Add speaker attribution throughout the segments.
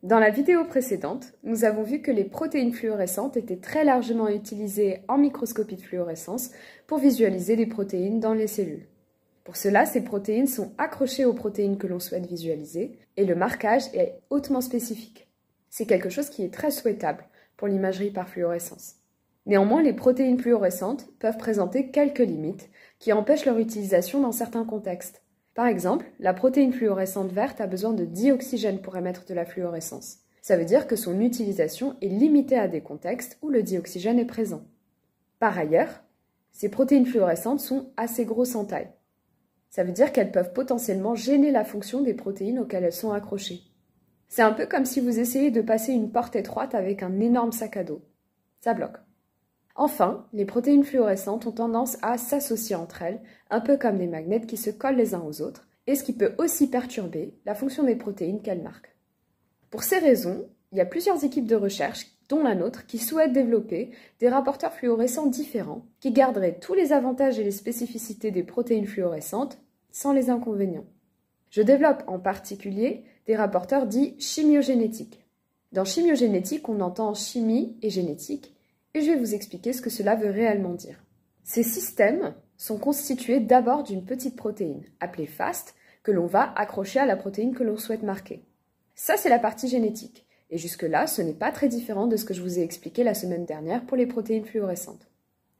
Speaker 1: Dans la vidéo précédente, nous avons vu que les protéines fluorescentes étaient très largement utilisées en microscopie de fluorescence pour visualiser les protéines dans les cellules. Pour cela, ces protéines sont accrochées aux protéines que l'on souhaite visualiser et le marquage est hautement spécifique. C'est quelque chose qui est très souhaitable pour l'imagerie par fluorescence. Néanmoins, les protéines fluorescentes peuvent présenter quelques limites qui empêchent leur utilisation dans certains contextes. Par exemple, la protéine fluorescente verte a besoin de dioxygène pour émettre de la fluorescence. Ça veut dire que son utilisation est limitée à des contextes où le dioxygène est présent. Par ailleurs, ces protéines fluorescentes sont assez grosses en taille. Ça veut dire qu'elles peuvent potentiellement gêner la fonction des protéines auxquelles elles sont accrochées. C'est un peu comme si vous essayez de passer une porte étroite avec un énorme sac à dos. Ça bloque. Enfin, les protéines fluorescentes ont tendance à s'associer entre elles, un peu comme des magnets qui se collent les uns aux autres, et ce qui peut aussi perturber la fonction des protéines qu'elles marquent. Pour ces raisons, il y a plusieurs équipes de recherche, dont la nôtre, qui souhaitent développer des rapporteurs fluorescents différents, qui garderaient tous les avantages et les spécificités des protéines fluorescentes, sans les inconvénients. Je développe en particulier des rapporteurs dits chimiogénétiques. Dans chimiogénétique, on entend chimie et génétique, et je vais vous expliquer ce que cela veut réellement dire. Ces systèmes sont constitués d'abord d'une petite protéine, appelée FAST, que l'on va accrocher à la protéine que l'on souhaite marquer. Ça, c'est la partie génétique, et jusque-là, ce n'est pas très différent de ce que je vous ai expliqué la semaine dernière pour les protéines fluorescentes.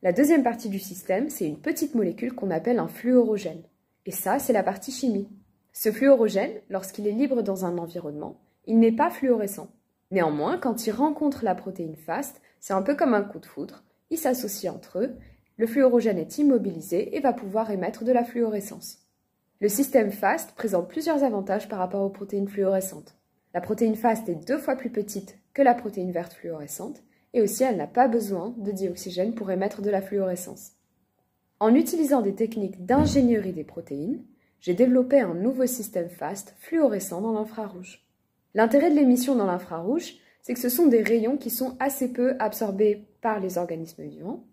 Speaker 1: La deuxième partie du système, c'est une petite molécule qu'on appelle un fluorogène, et ça, c'est la partie chimie. Ce fluorogène, lorsqu'il est libre dans un environnement, il n'est pas fluorescent. Néanmoins, quand il rencontre la protéine FAST, c'est un peu comme un coup de foudre, ils s'associent entre eux, le fluorogène est immobilisé et va pouvoir émettre de la fluorescence. Le système FAST présente plusieurs avantages par rapport aux protéines fluorescentes. La protéine FAST est 2 fois plus petite que la protéine verte fluorescente et aussi elle n'a pas besoin de dioxygène pour émettre de la fluorescence. En utilisant des techniques d'ingénierie des protéines, j'ai développé un nouveau système FAST fluorescent dans l'infrarouge. L'intérêt de l'émission dans l'infrarouge, c'est que ce sont des rayons qui sont assez peu absorbés par les organismes vivants,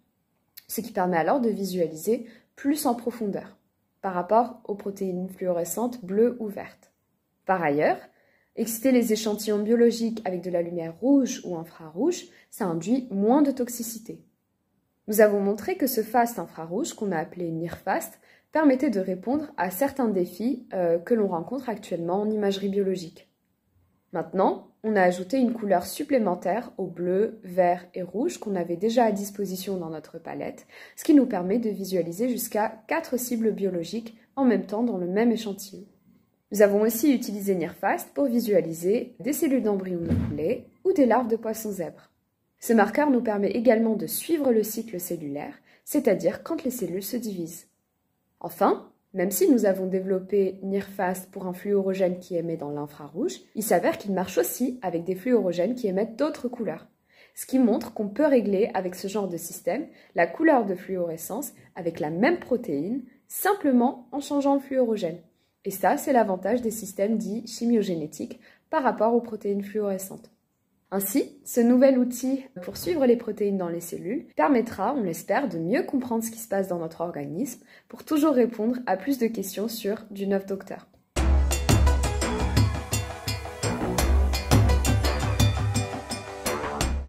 Speaker 1: ce qui permet alors de visualiser plus en profondeur par rapport aux protéines fluorescentes bleues ou vertes. Par ailleurs, exciter les échantillons biologiques avec de la lumière rouge ou infrarouge, ça induit moins de toxicité. Nous avons montré que ce FAST infrarouge, qu'on a appelé NIRFAST, permettait de répondre à certains défis que l'on rencontre actuellement en imagerie biologique. Maintenant, on a ajouté une couleur supplémentaire au bleu, vert et rouge qu'on avait déjà à disposition dans notre palette, ce qui nous permet de visualiser jusqu'à 4 cibles biologiques en même temps dans le même échantillon. Nous avons aussi utilisé NIRFAST pour visualiser des cellules d'embryons de poulet ou des larves de poissons zèbres. Ce marqueur nous permet également de suivre le cycle cellulaire, c'est-à-dire quand les cellules se divisent. Enfin, même si nous avons développé NIRFAST pour un fluorogène qui émet dans l'infrarouge, il s'avère qu'il marche aussi avec des fluorogènes qui émettent d'autres couleurs. Ce qui montre qu'on peut régler avec ce genre de système la couleur de fluorescence avec la même protéine, simplement en changeant le fluorogène. Et ça, c'est l'avantage des systèmes dits chimiogénétiques par rapport aux protéines fluorescentes. Ainsi, ce nouvel outil pour suivre les protéines dans les cellules permettra, on l'espère, de mieux comprendre ce qui se passe dans notre organisme pour toujours répondre à plus de questions sur du 9 docteur.